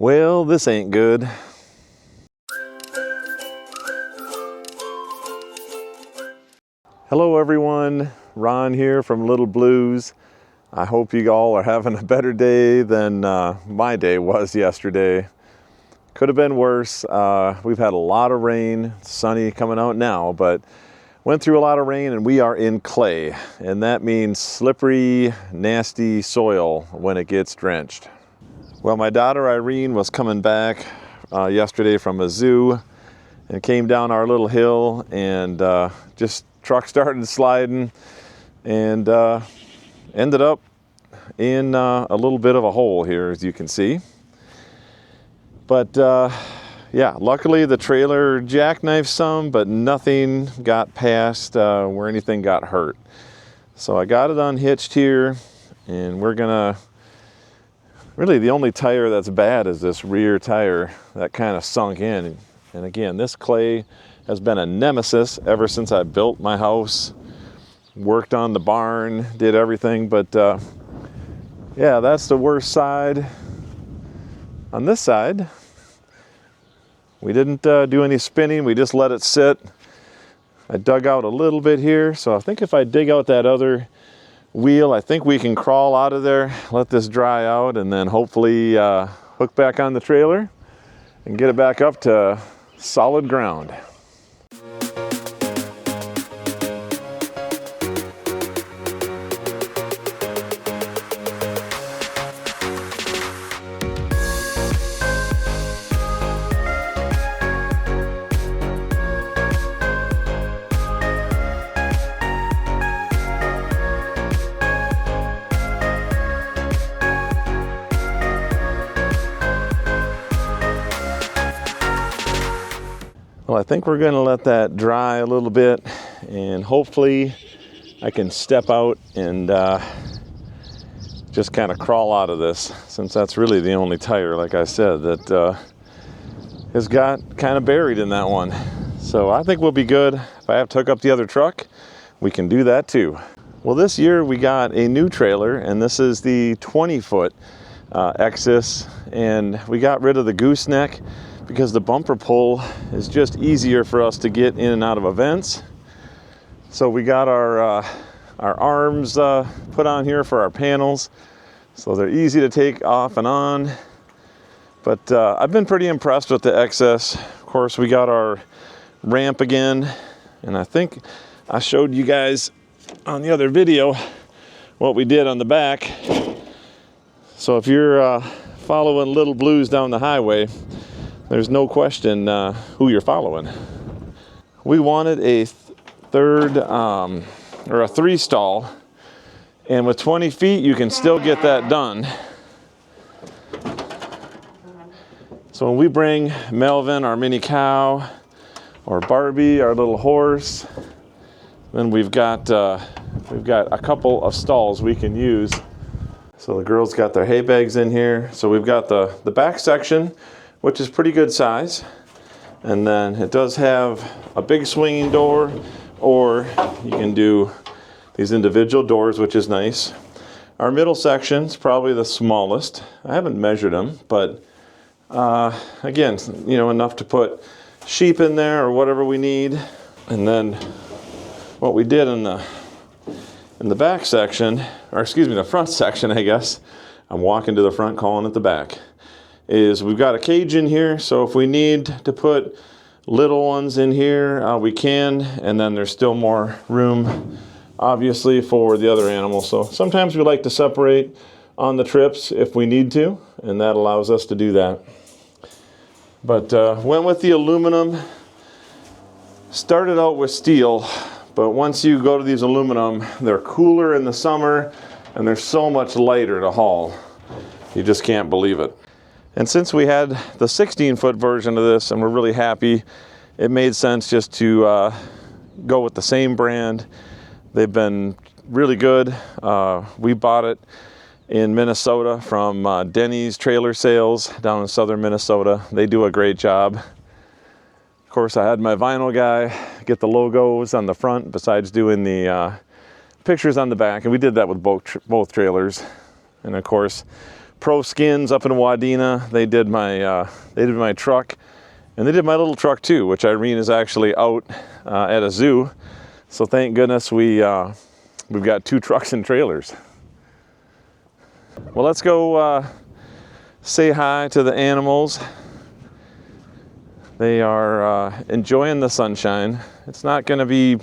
Well, this ain't good. Hello everyone, Ron here from Little Blues. I hope you all are having a better day than my day was yesterday. Could have been worse. We've had a lot of rain, sunny coming out now, but went through a lot of rain and we are in clay. And that means slippery, nasty soil when it gets drenched. Well, my daughter Irene was coming back yesterday from a zoo and came down our little hill and just truck started sliding and ended up in a little bit of a hole here, as you can see. But yeah, luckily the trailer jackknifed some, but nothing got past where anything got hurt. So I got it unhitched here, and we're gonna, really the only tire that's bad is this rear tire that kind of sunk in. And again, this clay has been a nemesis ever since I built my house, worked on the barn, did everything. But yeah, that's the worst side. On this side, we didn't do any spinning, we just let it sit. I dug out a little bit here, so I think if I dig out that other wheel, I think we can crawl out of there, let this dry out, and then hopefully hook back on the trailer and get it back up to solid ground. Well, I think we're going to let that dry a little bit, and hopefully I can step out and just kind of crawl out of this, since that's really the only tire, like I said, that has got kind of buried in that one. So I think we'll be good. If I have to hook up the other truck, we can do that too. Well, this year we got a new trailer, and this is the 20-foot Exus, and we got rid of the gooseneck because the bumper pull is just easier for us to get in and out of events. So we got our arms put on here for our panels, so they're easy to take off and on. But I've been pretty impressed with the Exus. Of course, we got our ramp again, and I think I showed you guys on the other video what we did on the back. So if you're following Little Blues down the highway, there's no question who you're following. We wanted a third or a 3-stall, and with 20 feet you can still get that done. So when we bring Melvin, our mini cow, or Barbie, our little horse, then we've got a couple of stalls we can use. So the girls got their hay bags in here. So we've got the back section, which is pretty good size. And then it does have a big swinging door, or you can do these individual doors, which is nice. Our middle section is probably the smallest. I haven't measured them, but again, you know, enough to put sheep in there or whatever we need. And then what we did in the back section, or excuse me, the front section, I guess. I'm walking to the front, calling it the back. Is we've got a cage in here, so if we need to put little ones in here, we can, and then there's still more room, obviously, for the other animals. So sometimes we like to separate on the trips if we need to, and that allows us to do that. But went with the aluminum, started out with steel, but once you go to these aluminum, they're cooler in the summer, and they're so much lighter to haul. You just can't believe it. And since we had the 16-foot version of this and we're really happy, it made sense just to go with the same brand. They've been really good. We bought it in Minnesota from Denny's Trailer Sales down in southern Minnesota. They do a great job. Of course, I had my vinyl guy get the logos on the front besides doing the pictures on the back, and we did that with both trailers. And of course, Pro Skins up in Wadena. They did my truck, and they did my little truck too, which Irene is actually out at a zoo. So thank goodness we've got 2 trucks and trailers. Well, let's go say hi to the animals. They are enjoying the sunshine. It's not going to be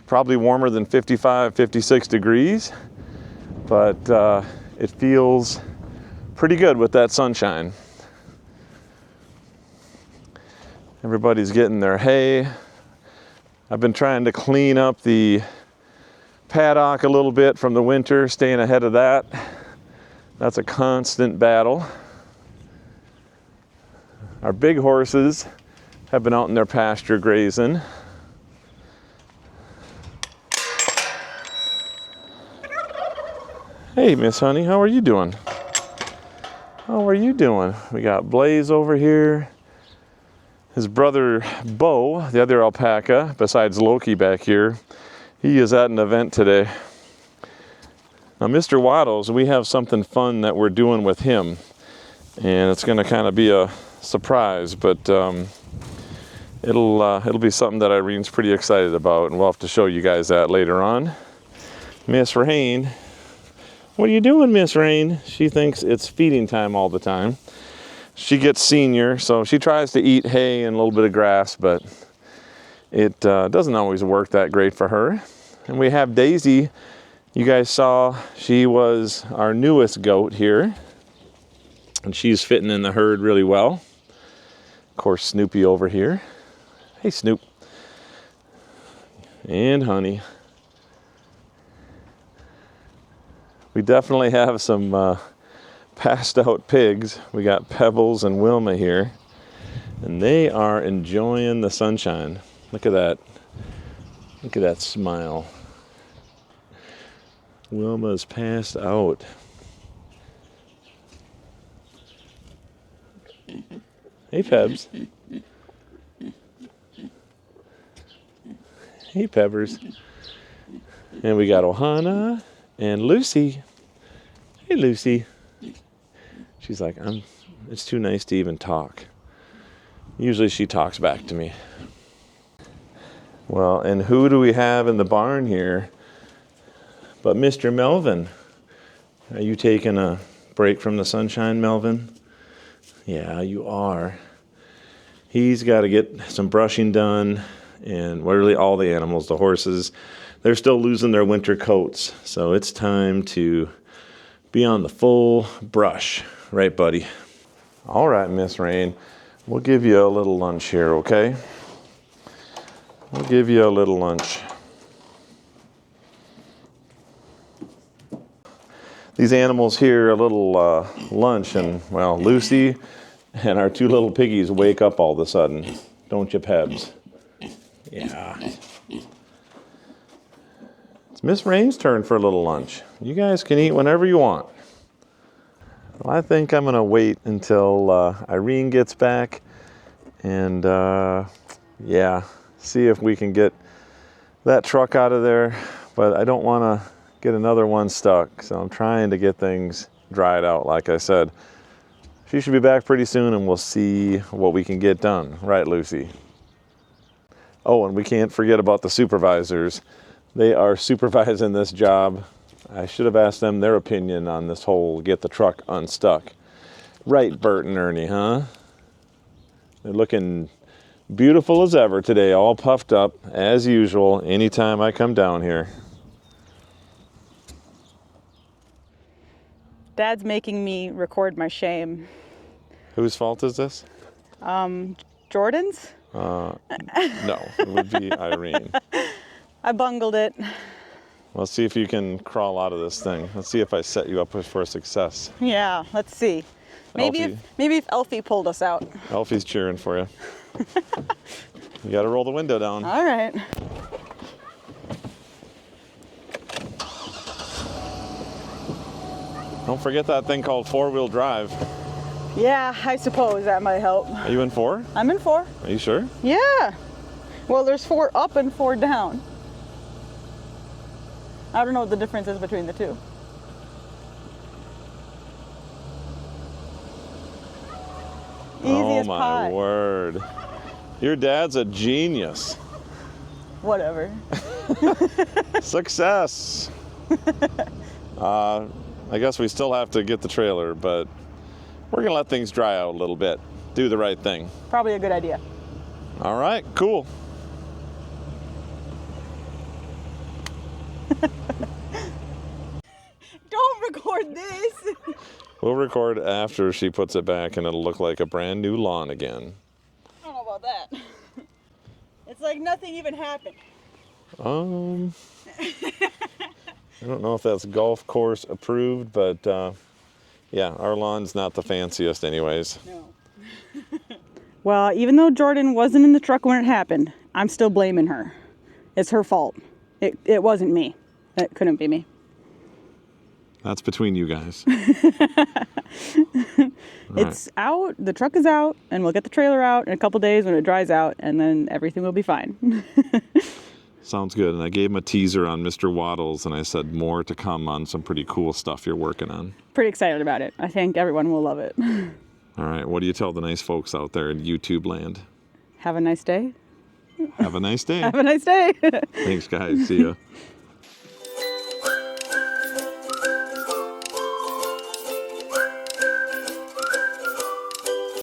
probably warmer than 55, 56 degrees, but it feels pretty good with that sunshine. Everybody's getting their hay. I've been trying to clean up the paddock a little bit from the winter, staying ahead of that. That's a constant battle. Our big horses have been out in their pasture grazing. Hey, Miss Honey, how are you doing? How are you doing? We got Blaze over here. His brother Bo, the other alpaca, besides Loki back here, he is at an event today. Now, Mr. Waddles, we have something fun that we're doing with him, and it's going to kind of be a surprise, but it'll be something that Irene's pretty excited about, and we'll have to show you guys that later on. Miss Rain, what are you doing, Miss Rain? She thinks it's feeding time all the time. She gets senior, so she tries to eat hay and a little bit of grass, but it doesn't always work that great for her. And we have Daisy. You guys saw she was our newest goat here, and she's fitting in the herd really well. Of course, Snoopy over here. Hey, Snoop. And Honey. We definitely have some passed out pigs. We got Pebbles and Wilma here, and they are enjoying the sunshine. Look at that. Look at that smile. Wilma's passed out. Hey, Pebs. Hey, Peppers. And we got Ohana and Lucy. Hey, Lucy. She's like, it's too nice to even talk. Usually she talks back to me. Well, and who do we have in the barn here but Mr. Melvin? Are you taking a break from the sunshine, Melvin? Yeah, you are. He's got to get some brushing done, and really all the animals, the horses, they're still losing their winter coats. So it's time to be on the full brush. Right, buddy? All right, Miss Rain. We'll give you a little lunch here, okay? We'll give you a little lunch. These animals here, a little lunch, and, well, Lucy and our 2 little piggies wake up all of a sudden. Don't you, Pebs? Yeah. It's Miss Rain's turn for a little lunch. You guys can eat whenever you want. Well, I think I'm going to wait until Irene gets back and, yeah, see if we can get that truck out of there. But I don't want to get another one stuck, so I'm trying to get things dried out, like I said. She should be back pretty soon, and we'll see what we can get done. Right, Lucy? Oh, and we can't forget about the supervisors. They are supervising this job. I should have asked them their opinion on this whole get the truck unstuck. Right, Bert and Ernie, huh? They're looking beautiful as ever today, all puffed up, as usual, anytime I come down here. Dad's making me record my shame. Whose fault is this? Jordan's? No, it would be Irene. I bungled it. Let's see if you can crawl out of this thing. Let's see if I set you up for success. Yeah, let's see. Maybe if Elfie pulled us out. Elfie's cheering for you. You got to roll the window down. All right. Don't forget that thing called 4-wheel drive. Yeah, I suppose that might help. Are you in 4? I'm in 4. Are you sure? Yeah. Well, there's 4 up and 4 down. I don't know what the difference is between the two. Easy Oh as my pie. word. Your dad's a genius. Whatever. Success. I guess we still have to get the trailer, but we're gonna let things dry out a little bit. Do the right thing. Probably a good idea. All right, cool. Don't record this. We'll record after she puts it back and it'll look like a brand new lawn again. I don't know about that. It's like nothing even happened. I don't know if that's golf course approved, but yeah, our lawn's not the fanciest anyways. No. Well, even though Jordan wasn't in the truck when it happened, I'm still blaming her. It's her fault. It wasn't me. It couldn't be me. That's between you guys. It's out, the truck is out, and we'll get the trailer out in a couple days when it dries out, and then everything will be fine. Sounds good. And I gave him a teaser on Mr. Waddles, and I said more to come on some pretty cool stuff you're working on. Pretty excited about it. I think everyone will love it. All right, what do you tell the nice folks out there in YouTube land? Have a nice day. Have a nice day. Have a nice day. Thanks, guys. See ya.